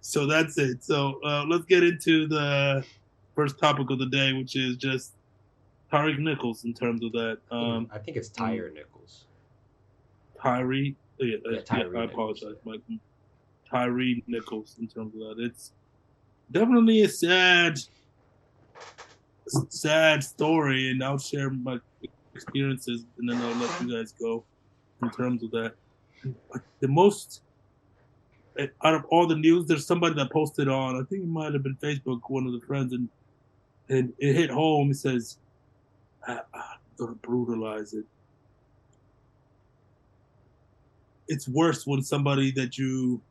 So that's it. So let's get into the first topic of the day, which is just Tyre Nichols in terms of that. I think it's Um, Tyre Nichols. Tyree, Yeah, yeah, Tyre I Nichols. apologize, Mike. Tyre Nichols in terms of that. It's definitely a sad story, and I'll share my experiences, and then I'll let you guys go in terms of that. The most out of all the news, there's somebody that posted on, I think it might have been Facebook, one of the friends, and it hit home. It says, I'm gonna brutalize it. It's worse when somebody that you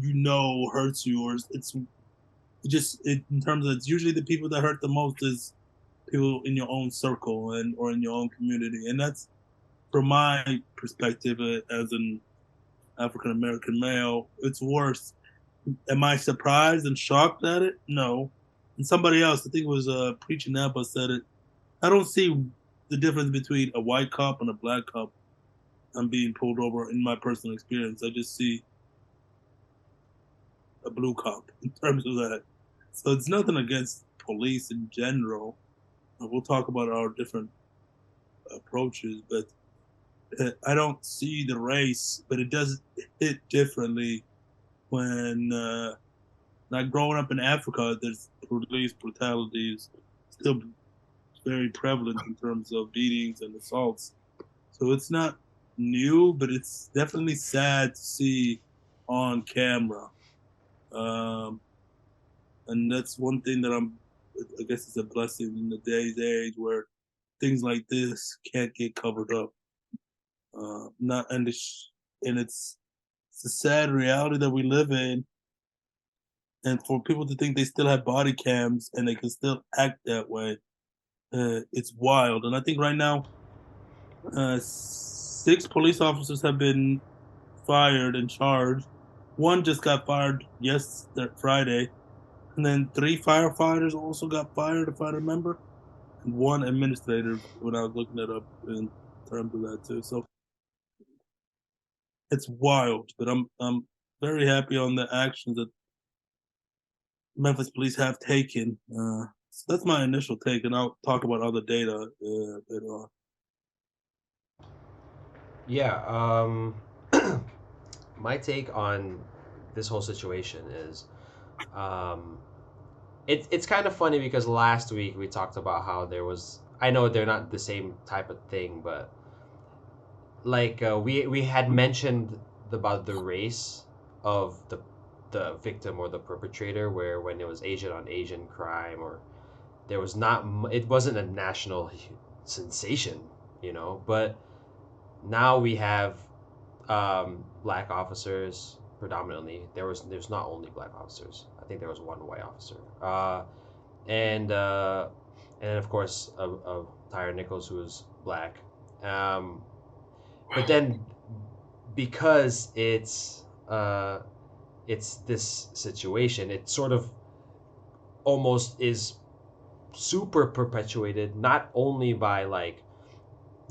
know hurts you, or it's in terms of, it's usually the people that hurt the most is people in your own circle and or in your own community, and that's from my perspective as an African American male. It's worse. Am I surprised and shocked at it? No. And somebody else, I think it was Preaching Abba, said it. I don't see the difference between a white cop and a black cop. I'm being pulled over in my personal experience. I just see a blue cop in terms of that. So it's nothing against police in general. We'll talk about our different approaches, but I don't see the race, but it does hit differently when, like growing up in Africa, there's police brutality is still very prevalent in terms of beatings and assaults. So it's not new, but it's definitely sad to see on camera. Um, and that's one thing that I guess it's a blessing in the day's age where things like this can't get covered up. Not and it's a sad reality that we live in, and for people to think they still have body cams and they can still act that way, it's wild. And I think right now, 6 police officers have been fired and charged. One just got fired Friday, and then 3 firefighters also got fired, if I remember, and one administrator when I was looking it up in terms of that too. So it's wild, but I'm very happy on the actions that Memphis police have taken. So that's my initial take, and I'll talk about other data later on. Yeah. My take on this whole situation is, um, it's kind of funny because last week we talked about how there was. I know they're not the same type of thing, but like we had mentioned about the race of the victim or the perpetrator, where when it was Asian on Asian crime, or there was not it wasn't a national sensation, but now we have black officers predominantly. There's not only black officers. I think there was one white officer, and and of course Tyre Nichols, who is black. Um, but then, because it's this situation, it sort of almost is super perpetuated, not only by like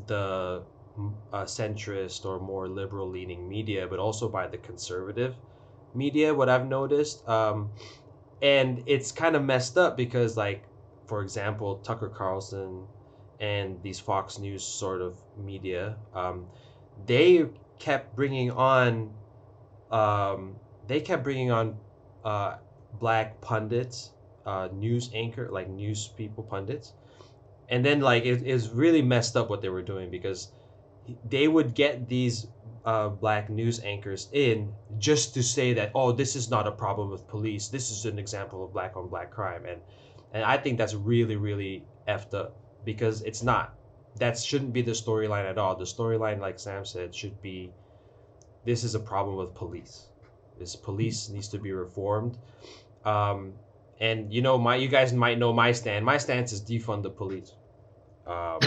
the centrist or more liberal leaning media, but also by the conservative media, what I've noticed. And it's kind of messed up because, like, for example, Tucker Carlson and these Fox News sort of media, they kept bringing on um, they kept bringing on uh, black pundits, news anchor, like news people, pundits, and then like it is really messed up what they were doing, because they would get these black news anchors in just to say that, oh, this is not a problem with police, this is an example of black on black crime. And I think that's really really effed up, because it's not, that shouldn't be the storyline at all. The storyline, like Sam said, should be, this is a problem with police, this police needs to be reformed. um and you guys might know my stance is defund the police. um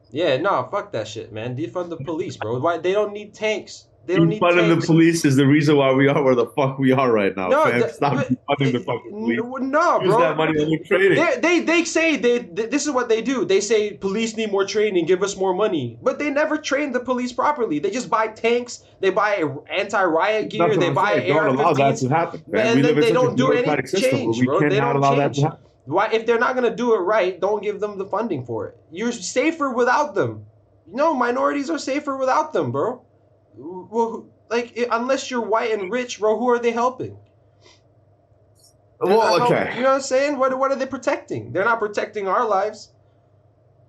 yeah, no, fuck that shit, man. Defund the police, bro. Why they don't need tanks? They don't need Defunding the tanks. police is the reason why we are where the fuck we are right now, No, fam. Stop defunding the fucking police. no, Use that bro. money on training. They say this is what they do. They say police need more training, give us more money, but they never train the police properly. They just buy tanks, they buy anti-riot gear, they buy Don't allow that AR-15s, to happen, man. and We then live in they such a don't do any bureaucratic system where change, we bro. They cannot don't allow that change. to happen. Why, if they're not gonna do it right, don't give them the funding for it. You're safer without them. No, minorities are safer without them, bro. Well, like unless you're white and rich, bro, who are they helping? Well, okay. You know what I'm saying? What are they protecting? They're not protecting our lives.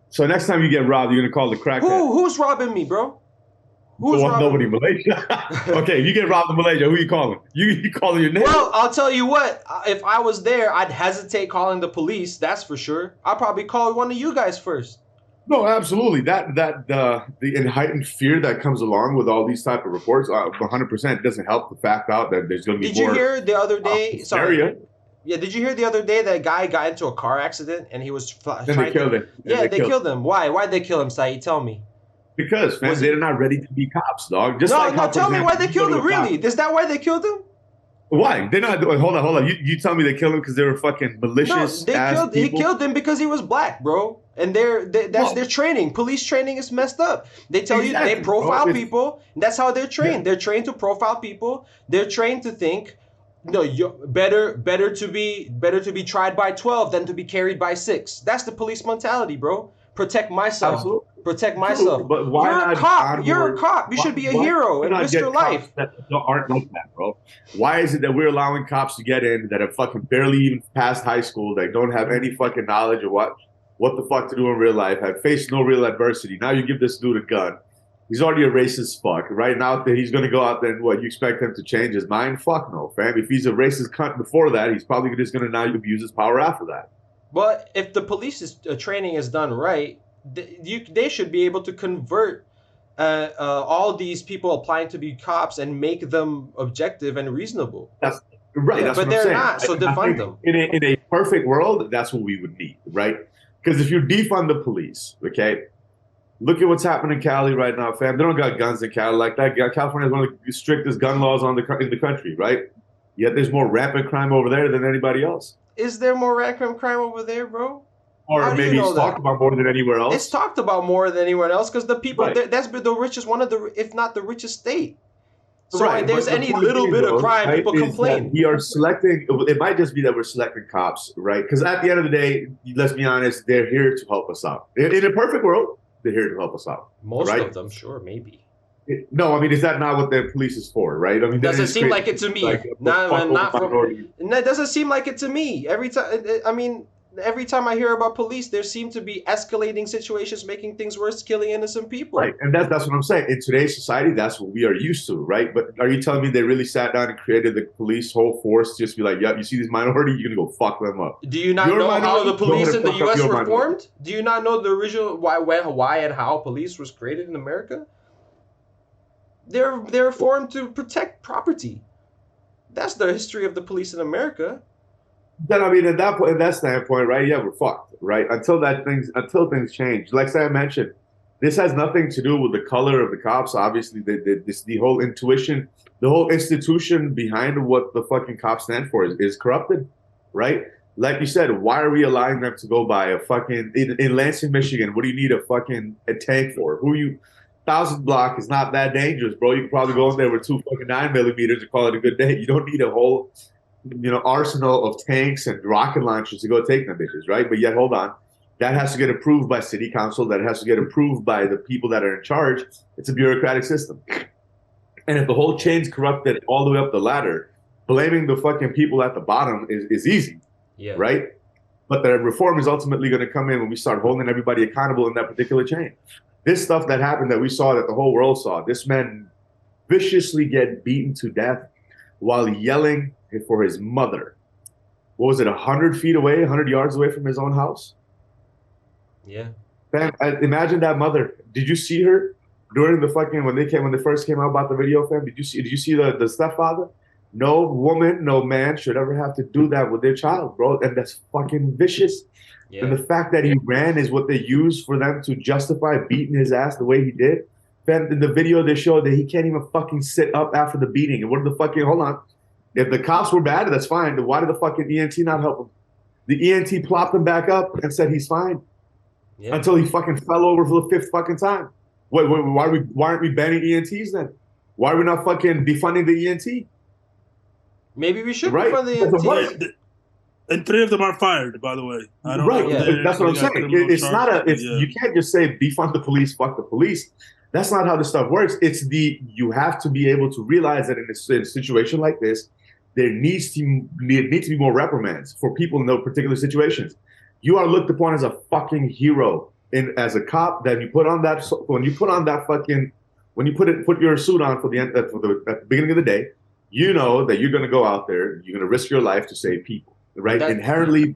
So next time you get robbed, you're gonna call the crackhead. Who's robbing me, bro? Who's well, robbing nobody me? in Malaysia. Okay, you get robbed in Malaysia. Who you calling? You calling your neighbor? Well, I'll tell you what. If I was there, I'd hesitate calling the police. That's for sure. I'll probably call one of you guys first. No, absolutely. The heightened fear that comes along with all these type of reports, 100% doesn't help the fact out that there's going to be Did more. you hear the other day? Sorry. Yeah, did you hear the other day that guy got into a car accident and he was trying They killed him. Yeah, they killed him. Why? Why'd they kill him, Saeed? Tell me. Because, man, they're not ready to be cops, dog. Just no, like how, tell me why they killed him. Really? Cop. Is that why they killed him? Why? They're not. Hold on. You tell me they killed him because they were fucking malicious. No, he killed him because he was black, bro. And that's their training. Police training is messed up. They tell you they profile people. That's how they're trained. Yeah. They're trained to profile people. They're trained to think, no, you're better to be tried by 12 than to be carried by 6. That's the police mentality, bro. Protect myself. Absolutely. Protect myself. But why You're not a cop. You're a cop. You should be a hero and risk your life. That aren't like that, bro. Why is it that we're allowing cops to get in that have fucking barely even passed high school, that don't have any fucking knowledge of what the fuck to do in real life, have faced no real adversity? Now you give this dude a gun. He's already a racist fuck. Right now he's going to go out there and what, you expect him to change his mind? Fuck no, fam. If he's a racist cunt before that, he's probably just going to now abuse his power after that. But if the police training is done right, they should be able to convert all these people applying to be cops and make them objective and reasonable. That's right. Yeah, that's but what they're I'm saying. not, so defund them. In a perfect world, that's what we would need, right? Because if you defund the police, okay, look at what's happening in Cali right now, fam. They don't got guns in Cali like that. California has one of the strictest gun laws in the country, right? Yet there's more rampant crime over there than anybody else. Is there more rampant crime over there, bro? Or maybe it's talked about more than anywhere else. It's talked about more than anywhere else because the people that's the richest, one of the, if not the richest state. So if there's any little bit of crime, people complain. We are selecting. It might just be that we're selecting cops, right? Because at the end of the day, let's be honest, they're here to help us out. In a perfect world, they're here to help us out. Most of them, sure, maybe. No, I mean, is that not what the police is for, right? I mean, doesn't seem like it to me. Like, it doesn't seem like it to me. Every time, I mean, every time I hear about police, there seem to be escalating situations, making things worse, killing innocent people. Right, and that's what I'm saying. In today's society, that's what we are used to, right? But are you telling me they really sat down and created the police whole force to just be like, yep, you see this minority, you're gonna go fuck them up? Do you not know how the police in the U.S. were formed? Do you not know the original why and how police was created in America? They're formed to protect property. That's the history of the police in America. Then I mean, at that standpoint, right? Yeah, we're fucked, right? Until things change. Like I mentioned, this has nothing to do with the color of the cops. Obviously, the whole intuition, the whole institution behind what the fucking cops stand for is corrupted, right? Like you said, why are we allowing them to go by a fucking in Lansing, Michigan? What do you need a tank for? Who you? 1,000 block is not that dangerous, bro. You can probably go in there with 2 fucking 9mm and call it a good day. You don't need a whole, arsenal of tanks and rocket launchers to go take them bitches, right? But yet, hold on, that has to get approved by city council. That has to get approved by the people that are in charge. It's a bureaucratic system, and if the whole chain's corrupted all the way up the ladder, blaming the fucking people at the bottom is easy, right? But the reform is ultimately going to come in when we start holding everybody accountable in that particular chain. This stuff that happened that we saw, that the whole world saw, this man viciously get beaten to death while yelling for his mother. What was it, 100 feet away, 100 yards away from his own house? Yeah. Man, imagine that mother. Did you see her during the fucking, when they first came out about the video, fam? Did you see the stepfather? No woman, no man should ever have to do that with their child, bro. And that's fucking vicious. Yeah. And the fact that he ran is what they use for them to justify beating his ass the way he did. Fam, in the video they showed that he can't even fucking sit up after the beating. And what did the fucking hold on? If the cops were bad, that's fine. Then why did the fucking ENT not help him? The ENT plopped him back up and said he's fine until he fucking fell over for the fifth fucking time. Why aren't we banning ENTs then? Why are we not fucking defunding the ENT? Maybe we should defund the ENT. And 3 of them are fired, by the way. I don't know. Yeah. That's what I'm saying. It's not you can't just say defund the police, fuck the police. That's not how this stuff works. You have to be able to realize that in a situation like this, there needs to be more reprimands for people in those particular situations. You are looked upon as a fucking hero as a cop. That you put on that put your suit on at the beginning of the day, you know that you're going to go out there, you're going to risk your life to save people, right? Inherently,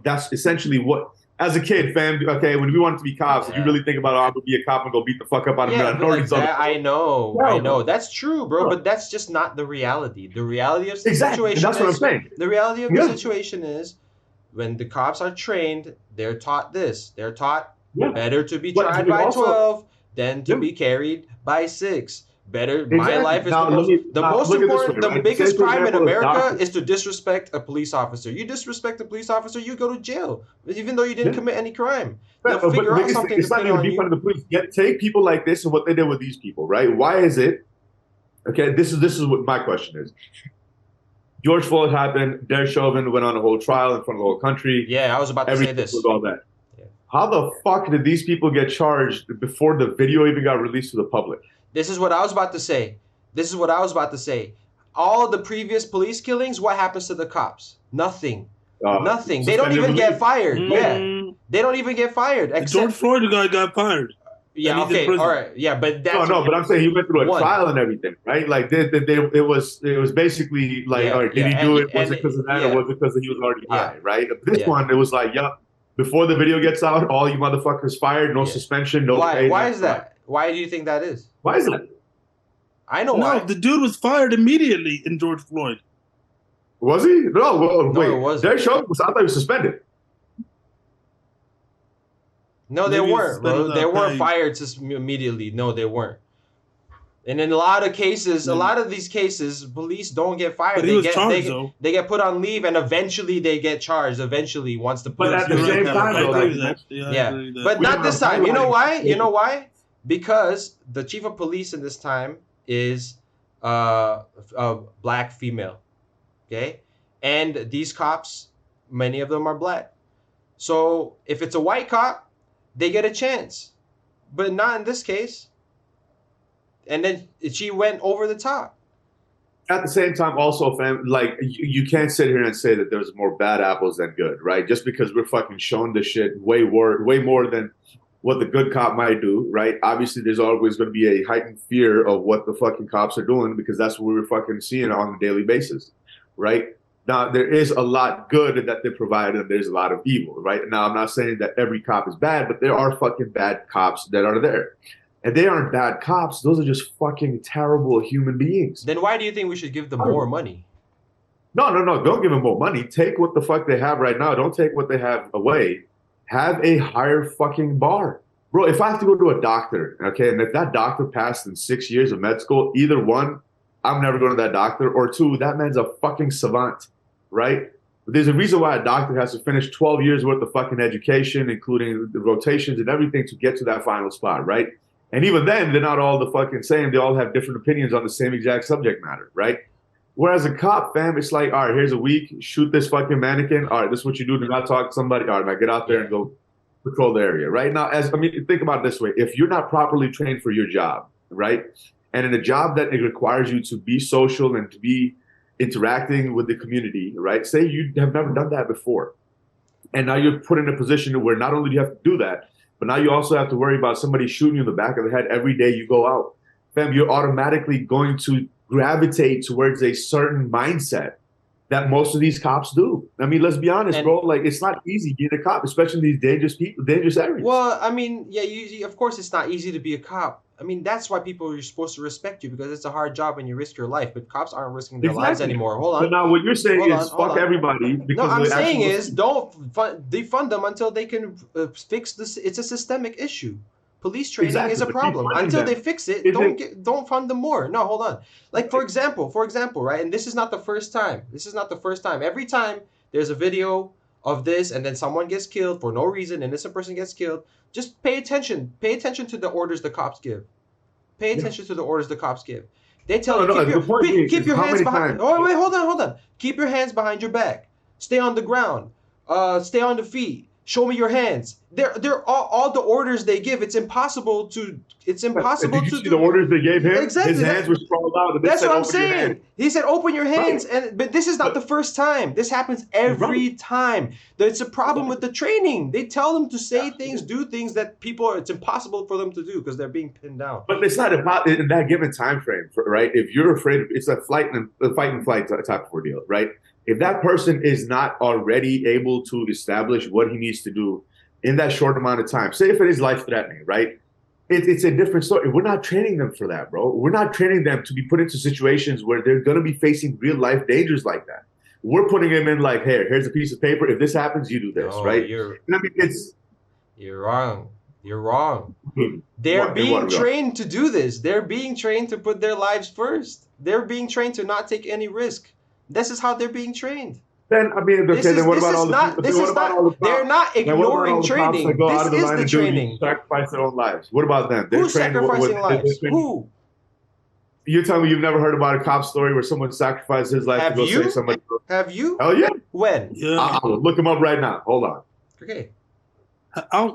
that's essentially what. As a kid, fam, okay, when we wanted to be cops, you really think about, I'm going to be a cop and go beat the fuck up out of minorities. I know. That's true, bro, but that's just not the reality. The reality of the situation that's what I'm saying. The reality of the situation is when the cops are trained, they're taught this. They're taught better to be tried by 12 than to be carried by 6. Better. My life is the most important. The biggest crime in America is to disrespect a police officer. You disrespect a police officer, you go to jail, even though you didn't commit any crime. They'll figure out something to put on you. The police. Take people like this and what they did with these people, right? Why is it? Okay, this is what my question is. George Floyd happened. Derek Chauvin went on a whole trial in front of the whole country. Yeah, I was about to say this. All that. Yeah. How the fuck did these people get charged before the video even got released to the public? This is what I was about to say. All the previous police killings, what happens to the cops? Nothing. Nothing. They don't even get fired. Yeah. They don't even get fired. George Floyd guy got fired. Yeah, okay. All right. Yeah, but that's but I'm saying he went through a trial and everything, right? Like it was basically like, all right, did he do it? Was it because of that or was it because he was already high, right? This one, it was like, before the video gets out, all you motherfuckers fired, no suspension, no pay. Why is that? Why do you think that is? Why is that? I know why. No, the dude was fired immediately in George Floyd. Was he? No, wait. It wasn't. Derek Chauvin I thought he was suspended. No, they weren't, bro. They weren't fired immediately. No, they weren't. And in a lot of cases, a lot of these cases, police don't get fired. They get put on leave, and eventually they get charged. Eventually, once the police. But at the same time, but not this time. You know why? You know why? Because the chief of police in this time is a black female, okay? And these cops, many of them are black. So if it's a white cop, they get a chance, but not in this case. And then she went over the top. At the same time, also, fam, like you can't sit here and say that there's more bad apples than good, right? Just because we're fucking showing this shit way more than what the good cop might do, right? Obviously, there's always going to be a heightened fear of what the fucking cops are doing because that's what we're fucking seeing on a daily basis, right? Now, there is a lot good that they provide and there's a lot of evil, right? Now, I'm not saying that every cop is bad, but there are fucking bad cops that are there. And they aren't bad cops. Those are just fucking terrible human beings. Then why do you think we should give them more money? No. Don't give them more money. Take what the fuck they have right now. Don't take what they have away. Have a higher fucking bar. Bro, if I have to go to a doctor, okay, and if that doctor passed in 6 years of med school, either one, I'm never going to that doctor, or two, that man's a fucking savant, right? But there's a reason why a doctor has to finish 12 years worth of fucking education, including the rotations and everything to get to that final spot, right? And even then, they're not all the fucking same. They all have different opinions on the same exact subject matter, right? Whereas a cop, fam, it's like, all right, here's a week, shoot this fucking mannequin. All right, this is what you do to not talk to somebody. All right, now get out there and go patrol the area, right? Now, think about it this way. If you're not properly trained for your job, right? And in a job that it requires you to be social and to be interacting with the community, right? Say you have never done that before. And now you're put in a position where not only do you have to do that, but now you also have to worry about somebody shooting you in the back of the head every day you go out. Fam, you're automatically going to gravitate towards a certain mindset that most of these cops do. I mean, let's be honest, bro. Like, it's not easy being a cop, especially in these dangerous areas. Well, I mean, yeah, of course it's not easy to be a cop. I mean, that's why people are supposed to respect you, because it's a hard job and you risk your life. But cops aren't risking their lives anymore. Hold on. But now what you're saying is fuck everybody. No, I'm saying is don't defund them until they can fix this. It's a systemic issue. Police training is Exactly, a but keep problem. funding Until them. they fix it, Is it don't fund them more. No, hold on. Like for example, right? And this is not the first time. This is not the first time. Every time there's a video of this and then someone gets killed for no reason, innocent person gets killed, just pay attention. Pay attention to the orders the cops give. Pay yeah. attention to the orders the cops give. They tell No, you no, the point being keep is your how hands many behind. times? Oh wait, hold on. Keep your hands behind your back. Stay on the ground. Stay on the feet. Show me your hands. They're all the orders they give. It's impossible to. It's impossible Did you to see the do. orders they gave him? His Exactly. hands were sprawled out, and they That's said, what I'm "Open your hands." saying. He said, "Open your Right, hands," but this is not the but first time. This happens right, every time. It's a problem with the training. They tell them to say things, absolutely. do things that people. It's impossible for them to do because they're being pinned down. But it's not about in that given time frame, right? If you're afraid, it's a fight and flight type of ordeal, right? If that person is not already able to establish what he needs to do in that short amount of time, say if it is life threatening, right? It's a different story. We're not training them for that, bro. We're not training them to be put into situations where they're going to be facing real life dangers like that. We're putting them in like, hey, here's a piece of paper. If this happens, you do this, No, right? And I mean, it's you're wrong. You're wrong. in They're being regard? trained to do this. They're being trained to put their lives first. They're being trained to not take any risk. This is how they're being trained. Then I mean, okay. Then what about all the people? This Then what is about not, all the they're cops? not Then what about all ignoring the cops that training. go out This of the is line the and do training. sacrifice their own lives? What about them? They're Who's trained. sacrificing lives? Who? You're telling me you've never heard about a cop story where someone sacrificed his life to Have go save you? somebody? Have you? Hell yeah! When? Yeah, I'll look him up right now. Hold on. Okay. I'll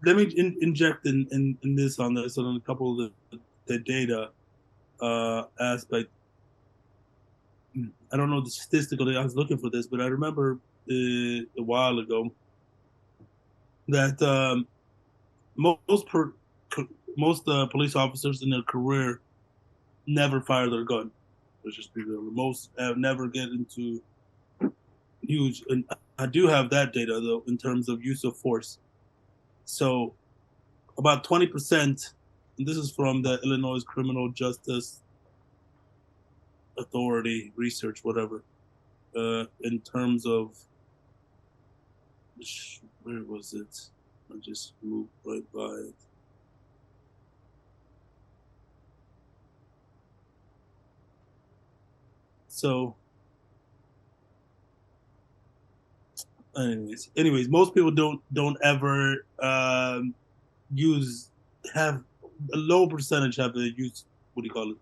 let me inject in this on this on a couple of the data aspect. I don't know the statistical. I was looking for this, but I remember a while ago that most police officers in their career never fire their gun. Let's just be real. Most never get into huge. And I do have that data though in terms of use of force. So about 20%. And this is from the Illinois Criminal Justice Authority research, whatever. In terms of where was it? I just moved right by it. So, anyways, most people don't ever have a low percentage have the use. What do you call it?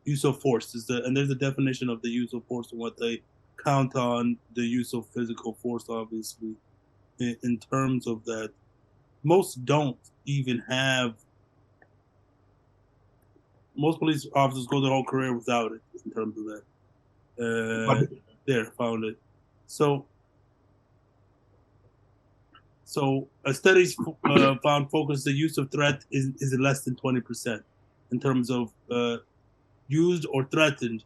Use of force and there's a definition of the use of force and what they count on the use of physical force. Obviously, in terms of that, most don't even have. Most police officers go their whole career without it. In terms of that, there found it. So a studies found focus the use of threat is less than 20% in terms of used or threatened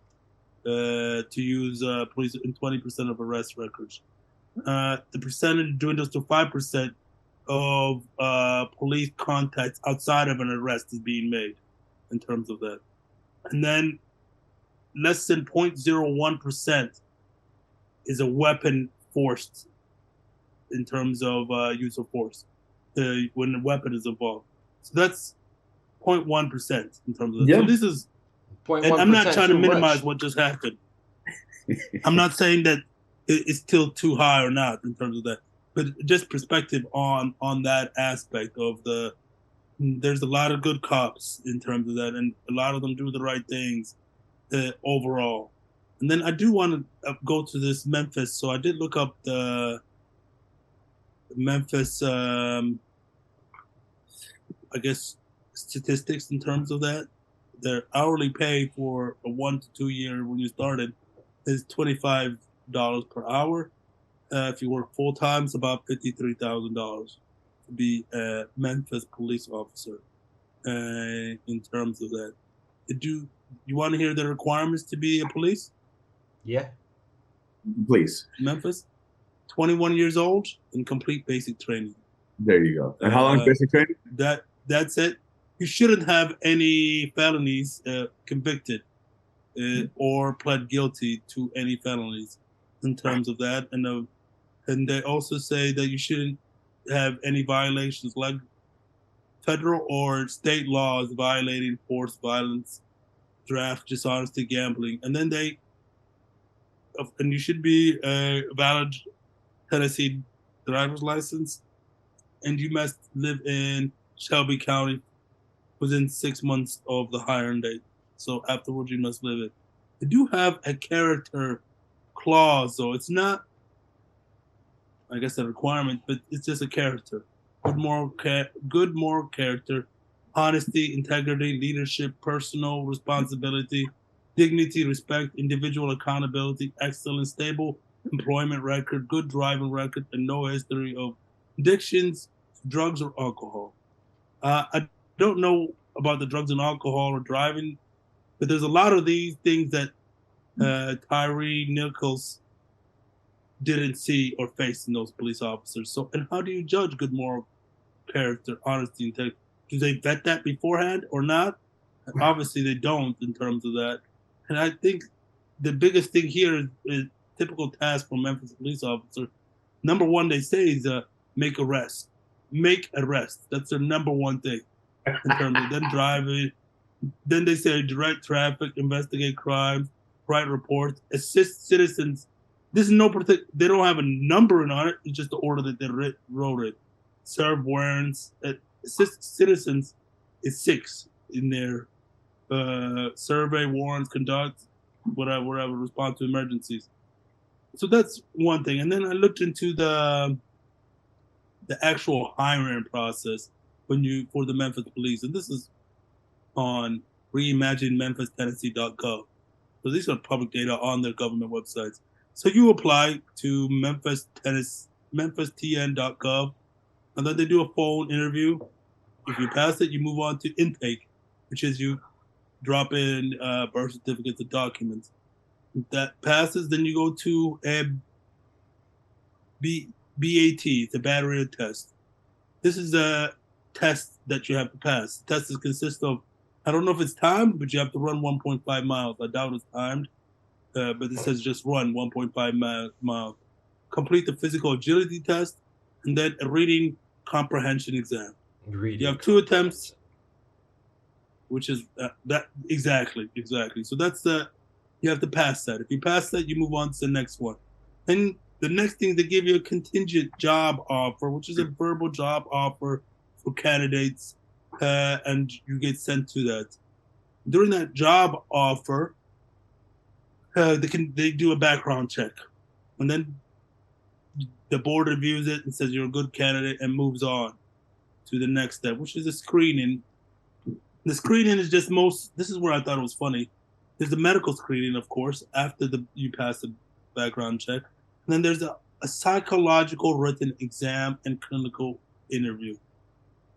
to use police in 20% of arrest records. The percentage dwindles to 5% of police contacts outside of an arrest is being made in terms of that. And then less than 0.01% is a weapon forced in terms of use of force when a weapon is involved. So that's 0.1% in terms of that. So this is, and I'm not trying to minimize what just happened. I'm not saying that it's still too high or not in terms of that, but just perspective on that aspect of there's a lot of good cops in terms of that, and a lot of them do the right things overall. And then I do want to go to this Memphis. So I did look up the Memphis, I guess, statistics in terms of that. Their hourly pay for a 1 to 2 year when you started is $25 per hour. If you work full time, it's about $53,000 to be a Memphis police officer. In terms of that, you want to hear the requirements to be a police? Yeah, please. Memphis, 21 years old and complete basic training. There you go. And how long is basic training? That's it. You shouldn't have any felonies convicted or pled guilty to any felonies in terms of that. And they also say that you shouldn't have any violations like federal or state laws violating force, violence, draft, dishonesty, gambling, and then and you should be a valid Tennessee driver's license, and you must live in Shelby County within 6 months of the hiring date. So afterwards, you must live it. They do have a character clause, so it's not, I guess, a requirement, but it's just a character. Good moral character, honesty, integrity, leadership, personal responsibility, dignity, respect, individual accountability, excellent, stable employment record, good driving record, and no history of addictions, drugs, or alcohol. I don't know about the drugs and alcohol or driving, but there's a lot of these things that Tyre Nichols didn't see or face in those police officers. So, and how do you judge good moral character, honesty, integrity? Do they vet that beforehand or not? Obviously, they don't in terms of that. And I think the biggest thing here is typical task for Memphis police officer. Number one, they say is make arrest. Make arrest. That's their number one thing in terms of them driving. Then they say direct traffic, investigate crimes, write reports, assist citizens. This is no particular. They don't have a number on it. It's just the order that they wrote it. Serve warrants, assist citizens is 6 in there. Survey warrants, conduct, whatever, respond to emergencies. So that's one thing. And then I looked into the actual hiring process for the Memphis police, and this is on reimaginememphistennessee.gov. So these are public data on their government websites. So you apply to memphistn.gov, and then they do a phone interview. If you pass it, you move on to intake, which is you drop in birth certificates and documents. If that passes, then you go to a BAT, the battery test. This is a test that you have to pass. The test consists of, I don't know if it's timed, but you have to run 1.5 miles. I doubt it's timed, but it says just run 1.5 miles. Complete the physical agility test, and then a reading comprehension exam. You have 2 attempts, which is that exactly. So that's you have to pass that. If you pass that, you move on to the next one. And the next thing, they give you a contingent job offer, which is a verbal job offer for candidates, and you get sent to that. During that job offer, they do a background check, and then the board reviews it and says you're a good candidate and moves on to the next step, which is a screening. The screening is just this is where I thought it was funny. There's the medical screening, of course, after you pass the background check. And then there's a psychological written exam and clinical interview,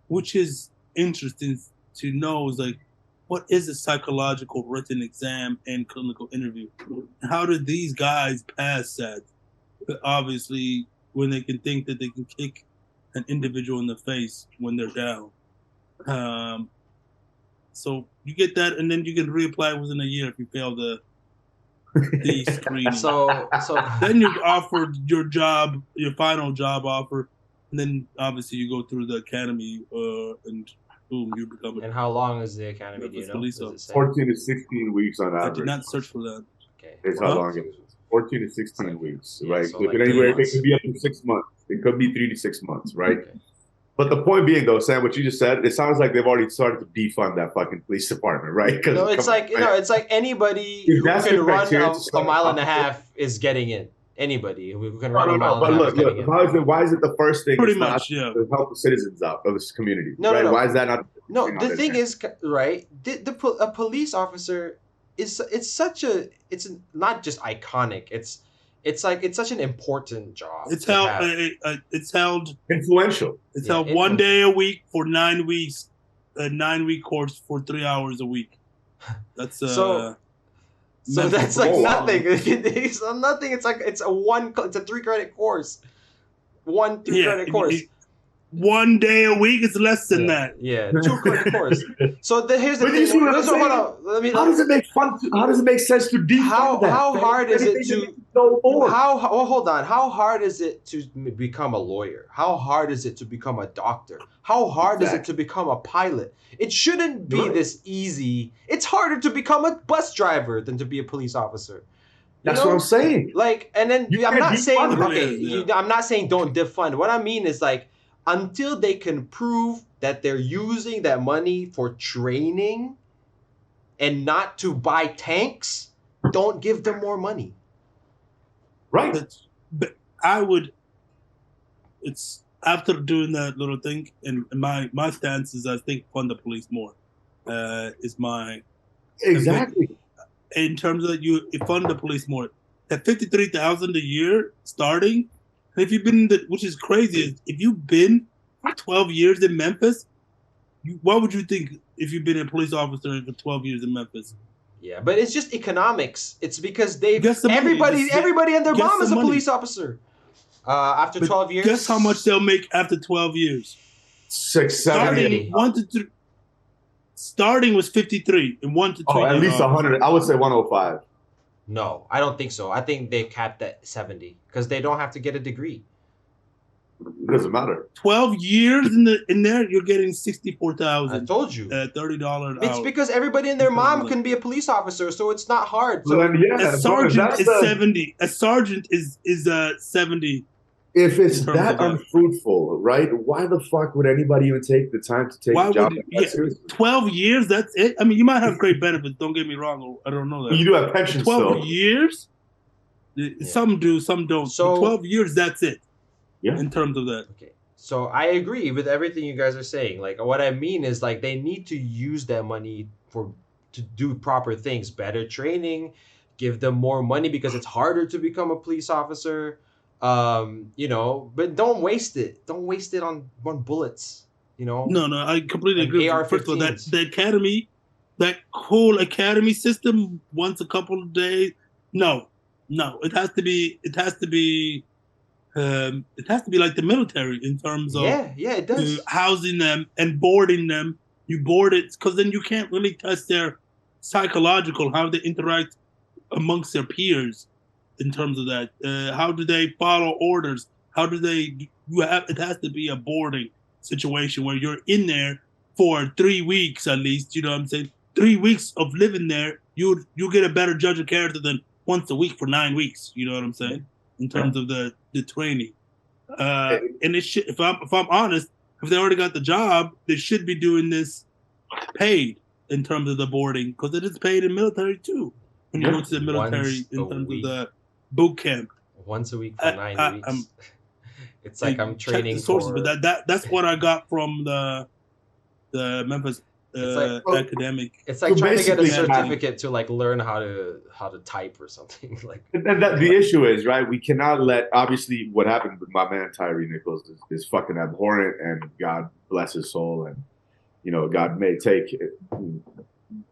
which is interesting to know. Is like, what is a psychological written exam and clinical interview? How did these guys pass that? But obviously, when they can think that they can kick an individual in the face when they're down. So you get that, and then you can reapply within a year if you fail the screening. So then you're offered your final job offer, and then obviously you go through the academy, and boom, you become. And how long is the academy? Do you know? 14 to 16 weeks on average. I did not search for that. Okay. It's how long it is. 14 to 16 weeks, right? So it could be up to 6 months. It could be 3 to 6 months, right? Okay. But the point being, though, Sam, what you just said, it sounds like they've already started to defund that fucking police department, right? No, it's like anybody who can run a mile and a half is getting in. Anybody who can run a mile and a half is getting in. Why is it the first thing? Pretty much, yeah. To help the citizens out of this community. No. Why is that not? No, the thing is, right? A police officer it's not just iconic. It's such an important job. It's held influential. It's held 1 day a week for 9 weeks, a 9-week course for 3 hours a week. That's so that's like nothing. It's nothing. It's a 3 credit course. 1 3 credit course. 1 day a week. It's less than that. Yeah, two course. So here's the But thing. you see what I'm So hold saying? on. Let me. How does it make fun? How does it make sense to defund that? How hard is it Anything to go more? how hold on? How hard is it to become a lawyer? How hard is it to become a doctor? How hard is it to become a pilot? It shouldn't be this easy. It's harder to become a bus driver than to be a police officer. That's what I'm saying. Like, and then You I'm can't not saying defund okay. I'm not saying don't defund. What I mean is like until they can prove that they're using that money for training and not to buy tanks, don't give them more money. Right. But I would. It's after doing that little thing, and my stance is I think fund the police more. Is my Exactly. in terms of you fund the police more. At 53,000 a year starting, and if you've been which is crazy, is if you've been for 12 years in Memphis, what would you think if you've been a police officer for 12 years in Memphis? Yeah, but it's just economics. It's because everybody and their mom is a police officer. After 12 years, guess how much they'll make after 12 years? 670. Starting was 53 and 1 to 3. Oh, at least 100. I would say 105. No, I don't think so. I think they capped at 70 because they don't have to get a degree. It doesn't matter. 12 years in there, you're getting 64,000. I told you. $30 an hour. It's because everybody and their mom can be a police officer, so it's not hard. So then, a sergeant is 70. A sergeant is 70. If it's that unfruitful, right? Why the fuck would anybody even take the time to take a job like that seriously? 12 years, that's it? I mean, you might have great benefits, don't get me wrong. I don't know that. You do have pensions 12 years? Some do, some don't. So 12 years, that's it. Yeah. In terms of that. Okay. So I agree with everything you guys are saying. Like what I mean is like they need to use that money to do proper things, better training, give them more money because it's harder to become a police officer. But don't waste it. Don't waste it on bullets. No, I completely agree. AR-15s. First of all, the academy, that whole academy system, once a couple of days. No, it has to be like the military in terms of it does. Housing them and boarding them. You board it because then you can't really test their psychological, how they interact amongst their peers. In terms of that, how do they follow orders? How do they? It has to be a boarding situation where you're in there for 3 weeks at least. You know what I'm saying? 3 weeks of living there, you get a better judge of character than once a week for 9 weeks. You know what I'm saying? In terms of the training, and it should. If I'm honest, if they already got the job, they should be doing this paid in terms of the boarding because it is paid in military too. When you go to the military in terms of the boot camp once a week for 9 weeks. It's like I'm training sources, but that's what I got from the Memphis academic. It's like trying to get a certificate to like learn how to type or something like. And the issue is right. We cannot let obviously what happened with my man Tyre Nichols is fucking abhorrent, and God bless his soul, and God may take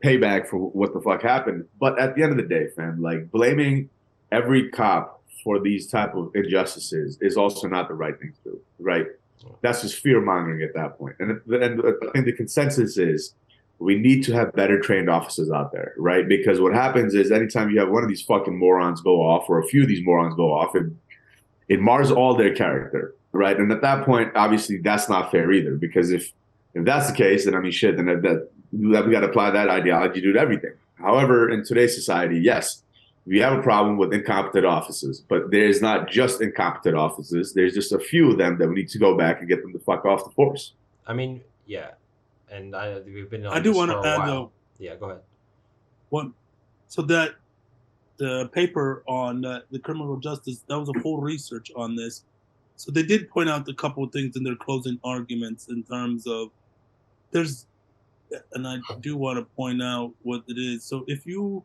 payback for what the fuck happened. But at the end of the day, fam, like blaming every cop for these type of injustices is also not the right thing to do, right? That's just fear mongering at that point. And I think the consensus is we need to have better trained officers out there, right? Because what happens is anytime you have one of these fucking morons go off, or a few of these morons go off, it mars all their character, right? And at that point, obviously, that's not fair either. Because if that's the case, then I mean, shit, then that we got to apply that ideology to everything. However, in today's society, yes, we have a problem with incompetent officers, but there's not just incompetent officers. There's just a few of them that we need to go back and get them the fuck off the force. I mean, yeah, and we've been on I do want to add though. Yeah, go ahead. One, so that the paper on the criminal justice, that was a full research on this. So they did point out a couple of things in their closing arguments in terms of and I do want to point out what it is. So if you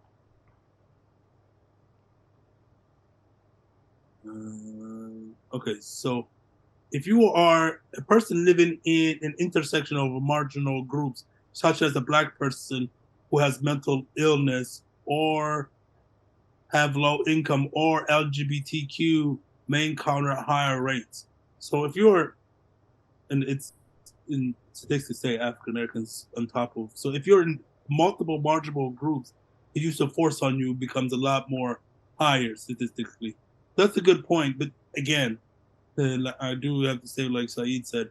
so if you are a person living in an intersection of marginal groups, such as a Black person who has mental illness or have low income, or LGBTQ may encounter higher rates. So if you're and it's in statistics say African Americans on top of. So if you're in multiple marginal groups, the use of force on you becomes a lot more higher statistically. That's a good point, but again, I do have to say, like Saeed said,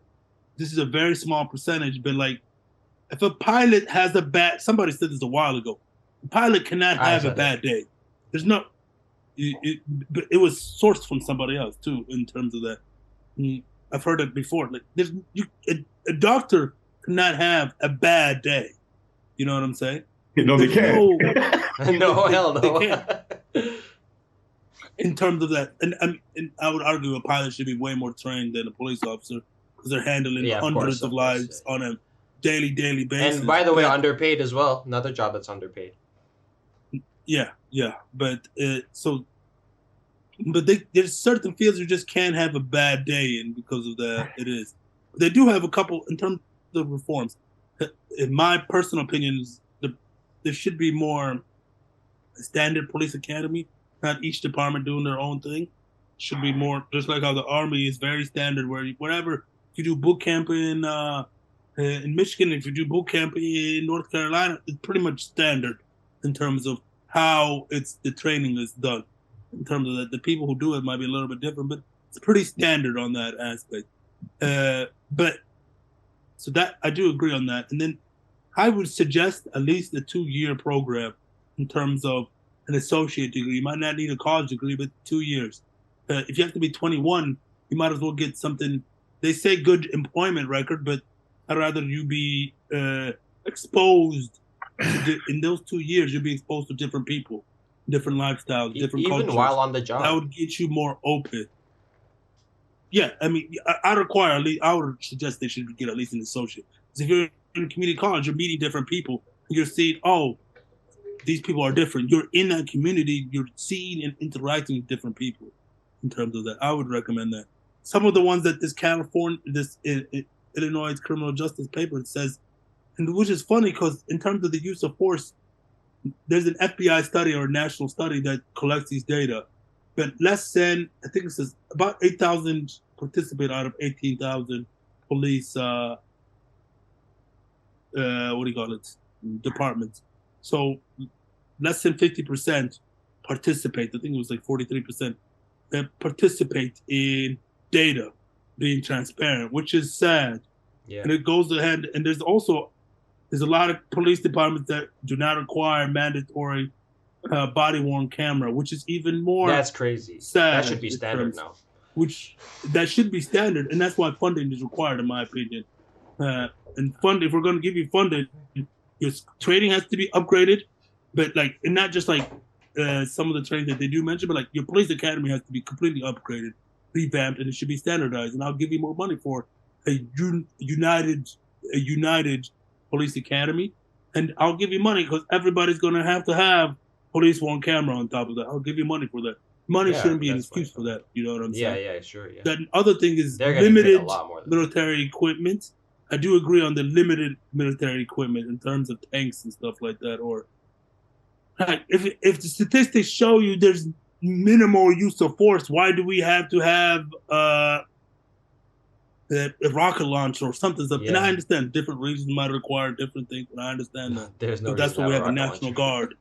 this is a very small percentage. But like, if a pilot has a bad, somebody said this a while ago, a pilot cannot have a bad day. There's no, but it was sourced from somebody else too in terms of that. I've heard it before. Like, a doctor cannot have a bad day. You know what I'm saying? No, they can't. No, hell no. They can't. In terms of that, and I would argue a pilot should be way more trained than a police officer because they're handling hundreds of lives on a daily basis. And by the way, underpaid as well. Another job that's underpaid. Yeah, but there's certain fields you just can't have a bad day in because of that. It is. They do have a couple in terms of reforms. In my personal opinion, there should be more standard police academy. Not each department doing their own thing. Should be more just like how the Army is very standard. Where whatever you do boot camp in Michigan, if you do boot camp in North Carolina, it's pretty much standard in terms of how the training is done. In terms of that, the people who do it might be a little bit different, but it's pretty standard on that aspect. But so that I do agree on that. And then I would suggest at least a 2-year program in terms of an associate degree. You might not need a college degree, but 2 years. If you have to be 21, you might as well get something. They say good employment record, but I'd rather you be exposed in those 2 years. You'll be exposed to different people, different llifestyles, different cultures. Even while on the job, that would get you more open. Yeah, I mean, I would suggest they should get at least an associate. Because if you're in community college, you're meeting different people. You're seeing, these people are different. You're in that community. You're seeing and interacting with different people. In terms of that, I would recommend that. Some of the ones that this Illinois criminal justice paper says, and which is funny because in terms of the use of force, there's an FBI study or a national study that collects these data, but less than I think it says about 8,000 participate out of 18,000 police. Departments. So less than 50% participate. I think it was like 43% that participate in data being transparent, which is sad. Yeah. And it goes ahead. And there's a lot of police departments that do not require mandatory body-worn camera, which is even more. That's crazy. Sad. That should be standard now. That should be standard, and that's why funding is required, in my opinion. And if we're going to give you funding, your training has to be upgraded, but and not just like some of the training that they do mention, but like your police academy has to be completely upgraded, revamped, and it should be standardized. And I'll give you more money for a united police academy, and I'll give you money because everybody's going to have police worn camera on top of that. I'll give you money for that. Money shouldn't be an excuse for that. You know what I'm saying? Yeah, sure. Yeah. The other thing is limited military equipment. I do agree on the limited military equipment in terms of tanks and stuff like that. Or if the statistics show you there's minimal use of force, why do we have to have a rocket launcher or something? Yeah. And I understand different regions might require different things, and I understand that. There's no. That's why we have a National Guard.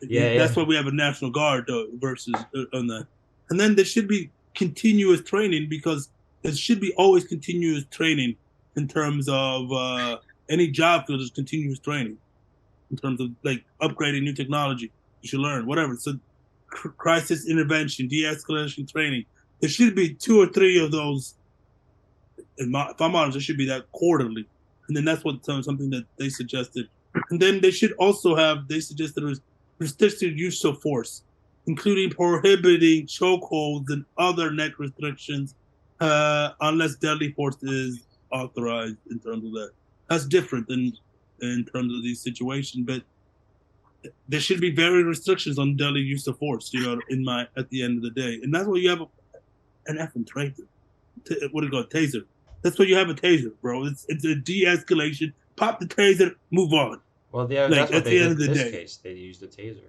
That's why we have a National Guard versus on that. And then there should be continuous training because there should be always continuous training in terms of any job field. There's continuous training in terms of like upgrading new technology. You should learn whatever. So crisis intervention, de-escalation training. There should be 2 or 3 of those. If I'm honest, it should be that quarterly. And then that's something that they suggested. And then they should also they suggested restricted use of force, including prohibiting chokeholds and other neck restrictions unless deadly force is authorized in terms of that. That's different than in terms of these situations, but there should be very restrictions on deadly use of force, at the end of the day. And that's why you have an effing taser. What do you call it? Taser. That's why you have a taser, bro. It's a de-escalation. Pop the taser, move on. Well, that's what they did in this case. They used the taser.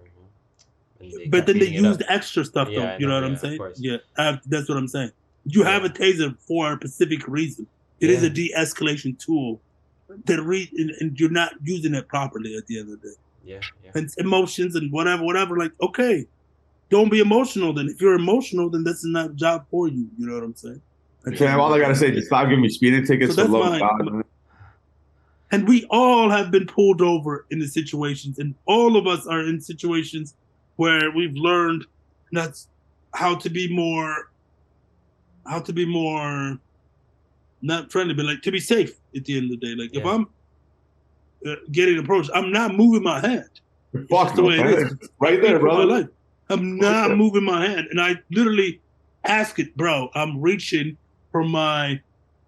But then they used extra stuff, though. You know what I'm saying? Yeah, that's what I'm saying. You have a taser for a specific reason. It is a de-escalation tool that and you're not using it properly at the end of the day. Yeah. And emotions and whatever. Like, okay, don't be emotional. Then if you're emotional, then that's not a job for you. You know what I'm saying? Fam, all I gotta say, just stop giving me speeding tickets for love of God. And we all have been pulled over in the situations, and all of us are in situations where we've learned that's how to be more not friendly, but like to be safe at the end of the day. Like if I'm getting approached, I'm not moving my hand. It's just the way it is. Right there, brother. I'm not moving my hand, and I literally ask it, bro. I'm reaching for my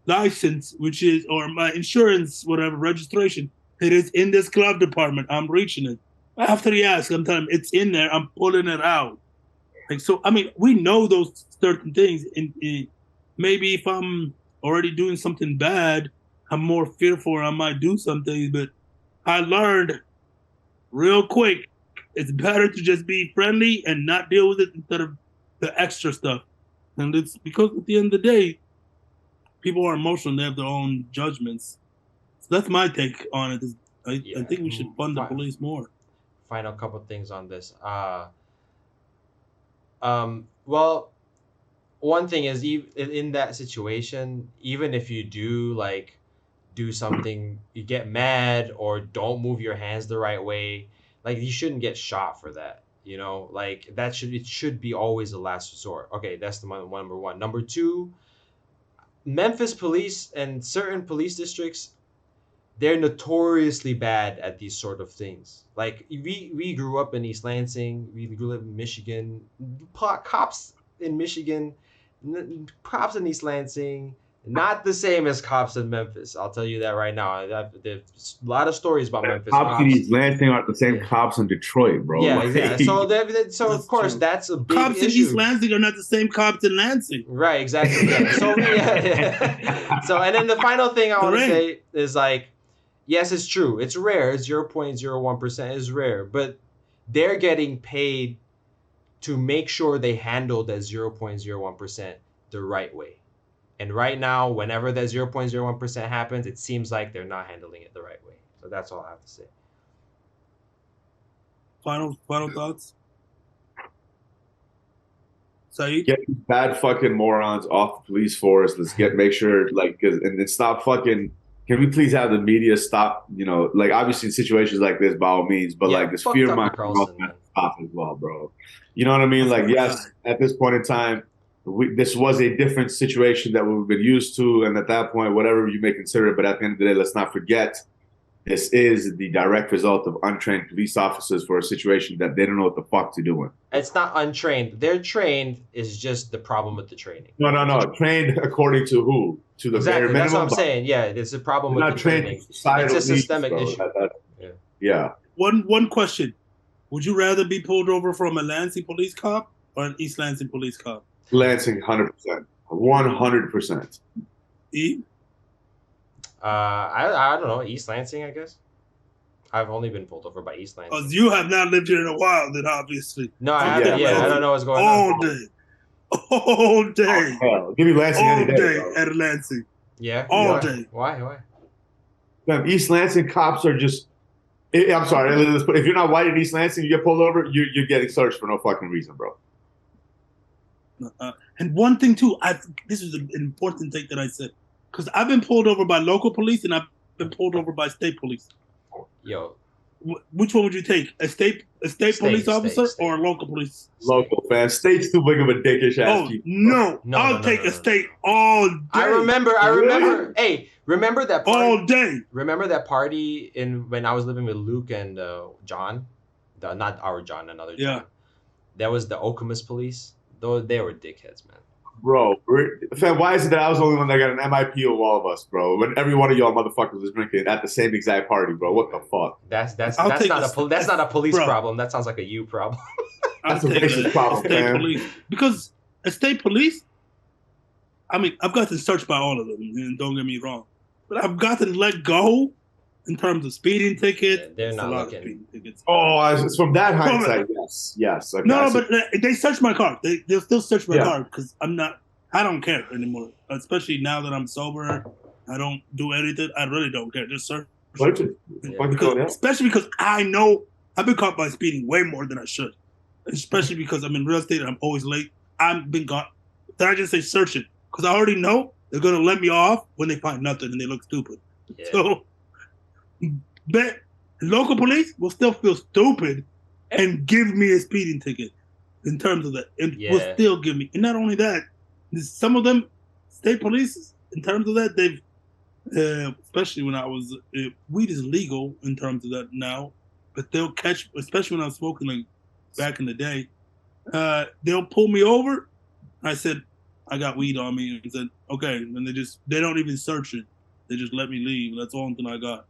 license, which is, or my insurance, whatever, registration. It is in this glove department. I'm reaching it. After he asks, I'm telling him it's in there. I'm pulling it out. Like, so, I mean, we know those certain things. And maybe if I'm already doing something bad, I'm more fearful. I might do something. But I learned real quick, it's better to just be friendly and not deal with it instead of the extra stuff. And it's because at the end of the day, people are emotional. They have their own judgments. So that's my take on it. I think we should fund the police more. Final couple things on this. Well, one thing is, in that situation, even if you do something, you get mad or don't move your hands the right way, like you shouldn't get shot for that. You know, like it should be always the last resort. Okay, that's the number one. Number two, Memphis police and certain police districts, they're notoriously bad at these sort of things. Like we grew up in East Lansing, we grew up in Michigan. Cops in Michigan, cops in East Lansing, not the same as cops in Memphis. I'll tell you that right now. There's a lot of stories about Memphis. Cops in East Lansing aren't the same cops in Detroit, bro. Yeah, exactly. So of course true. That's a big cops issue. in East Lansing are not the same cops in Lansing. Right, exactly. Yeah. So So and then the final thing I want to say is like, yes, it's true. It's rare. It's 0.01% is rare, but they're getting paid to make sure they handle that 0.01% the right way. And right now, whenever that 0.01% happens, it seems like they're not handling it the right way. So that's all I have to say. Final thoughts? Saeed? Get these bad fucking morons off the police force. Let's make sure, and then stop fucking. Can we please have the media stop? You know, like obviously in situations like this, by all means, but like this fear mind stop as well, bro. You know what I mean? Like, yes, at this point in time, this was a different situation that we've been used to, and at that point, whatever you may consider it, but at the end of the day, let's not forget this is the direct result of untrained police officers for a situation that they don't know what the fuck to do in. It's not untrained. They're trained. Is just the problem with the training. No. Trained according to who? To the bare minimum. That's what I'm saying. Yeah, it's a problem with the training. It's a systemic issue. Yeah. One question: would you rather be pulled over from a Lansing police cop or an East Lansing police cop? Lansing, 100%, 100%. I don't know, East Lansing, I guess. I've only been pulled over by East Lansing. Because you have not lived here in a while, then obviously. No, I haven't. Yeah, I don't know what's going on. All day. Oh, give me Lansing all any day bro. At Lansing. Yeah. All day. Why? East Lansing cops are just. I'm sorry. If you're not white in East Lansing, you get pulled over, you're getting searched for no fucking reason, bro. And one thing too, this is an important thing that I said, because I've been pulled over by local police and I've been pulled over by state police. Yo, which one would you take? A state police officer or a local police? Local, fam. State's too big of a dickish ass. No, I'll take a state all day. I remember. Hey, remember that party? All day. Remember that party when I was living with Luke and John, not our John, another John. Yeah. That was the Okemos police. Though they were dickheads, man. Bro, fam, why is it that I was the only one that got an MIP of all of us, bro? When every one of y'all motherfuckers was drinking at the same exact party, bro. What the fuck? That's not a police problem. That sounds like a you problem. That's a racist problem, man. Police. Because a state police, I mean, I've gotten searched by all of them, and don't get me wrong, but I've gotten let go in terms of speeding tickets. Yeah, they're not looking. Oh, it's from that hindsight, yes. No, but they search my car. They'll still search my car because I don't care anymore. Especially now that I'm sober, I don't do anything. I really don't care. Just search. Fucking Because, going out. especially because I know I've been caught by speeding way more than I should. Especially because I'm in real estate and I'm always late. I've been caught. Then I just say search it because I already know they're gonna let me off when they find nothing and they look stupid. Yeah. So, but local police will still feel stupid and give me a speeding ticket in terms of that, and will Yeah. still give me. And not only that, some of them state police in terms of that they've. Especially when I was weed is legal in terms of that now, but they'll catch, especially when I was smoking like back in the day. They'll pull me over. I said I got weed on me, and said okay, and they don't even search it. They just let me leave. That's the only thing I got.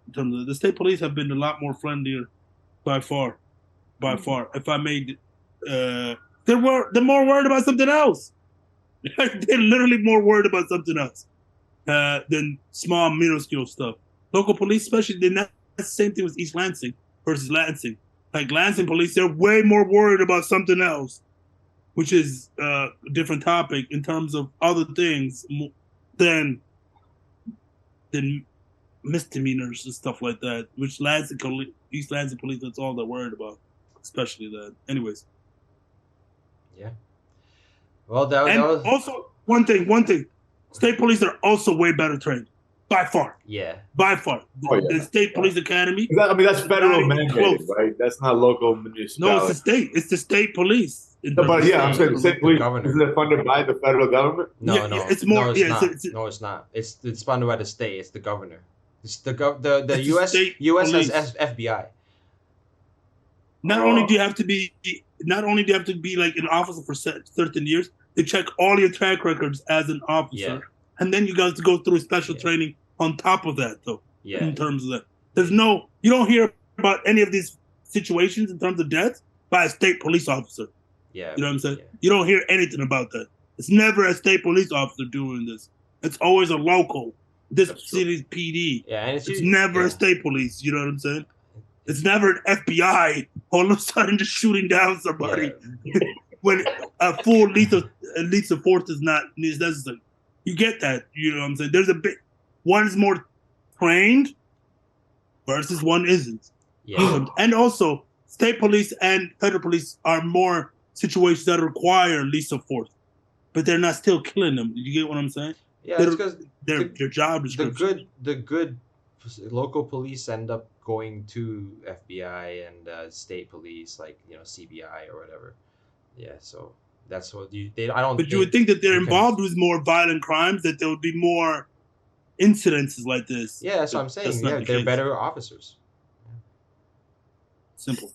In terms of the state police have been a lot more friendlier, by far. If I made, they're more worried about something else. They're literally more worried about something else. Than small, minuscule stuff. Local police, especially, that's the same thing with East Lansing versus Lansing. Like Lansing police, they're way more worried about something else, which is a different topic in terms of other things than misdemeanors and stuff like that. Which East Lansing police, that's all they're worried about, especially that. Anyways. Yeah. Well, that And was also one thing. State police are also way better trained, by far. Yeah. By far. The State Police Academy. I mean, that's federal not even mandated, close. right? That's not local No, municipality. it's the state. It's the state police. No, but yeah, I'm saying the state police governor. isn't it funded by the federal government? No, Yeah, no, it's more. no, it's yeah, not. it's No, it's not. It's funded by the state. It's the governor. It's the It's the U.S. state U.S. police. has FBI. Not only do you have to be like an officer for certain years, they check all your track records as an officer, and then you guys go through special training on top of that, though. Yeah. In terms of that, you don't hear about any of these situations in terms of death by a state police officer. Yeah. You know what I'm saying? Yeah. You don't hear anything about that. It's never a state police officer doing this. It's always a local. This city's PD. Yeah, and it's never a state police. You know what I'm saying? It's never an FBI all of a sudden just shooting down somebody when a full lethal force is not necessary. You get that? You know what I'm saying? There's a bit. One is more trained versus one isn't. Yeah. And also, state police and federal police are more situations that require lethal force, but they're not still killing them. You get what I'm saying? Yeah, it's because their job description. The good local police end up going to FBI and state police, like CBI or whatever. Yeah, so that's what I don't. But you would think that they're involved with more violent crimes, that there would be more incidences like this. Yeah, that's what I'm saying. Yeah, they're better officers. Simple.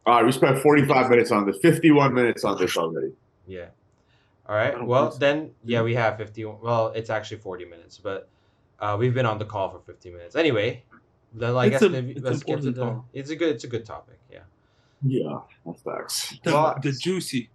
All right, we spent 45 minutes on this, 51 minutes on this already. Yeah. All right. Well, then, we have 51. Well, it's actually 40 minutes, but we've been on the call for 50 minutes. Anyway, then I guess let's get to it's a good topic. Yeah. Yeah, that's facts. The juicy.